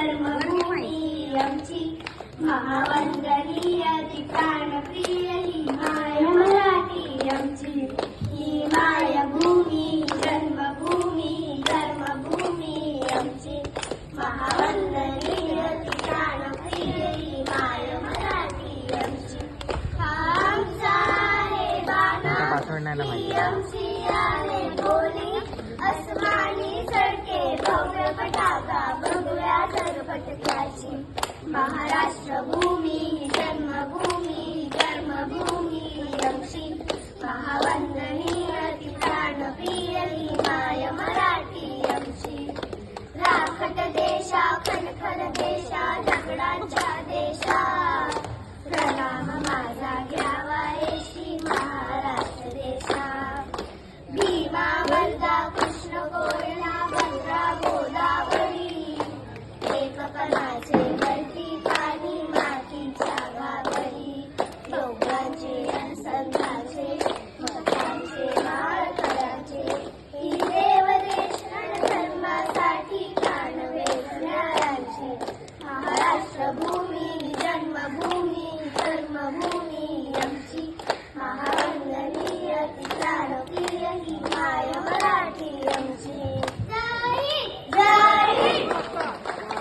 जन्मभूमी आमची, महावंदनीय ती प्राणप्रिय ही माय मराठी आमची. ही मायभूमी जन्मभूमी कर्मभूमी आमची, महावंदनीय ती प्राणप्रिय ही माय मराठी आमची. हा आमचा आहे बाणा ही आमची आहे बोली, अस्मानी चढके भव्य पताका बघूया तर फटक्याची. महाराष्ट्र भूमी जन्मभूमी कर्मभूमी आमची, महावंदनीय ती प्राणप्रिय ही माय मराठी आमची. राखट देशा खणखण देशा दगडांच्या देशा, प्रणाम माझा घ्यावा येशी महाराष्ट्र देशा. भीमा वर्धा कृष्ण कोयना भद्रा गोदावरी, एकपणाचे गळती पाणी मातीच्या घागरी. दोघांचे संतांचे मतांचे माळकऱ्याचे, ही देवदेश धर्मासाठी प्राण वेचणाऱ्यांची. महाराष्ट्र भूमी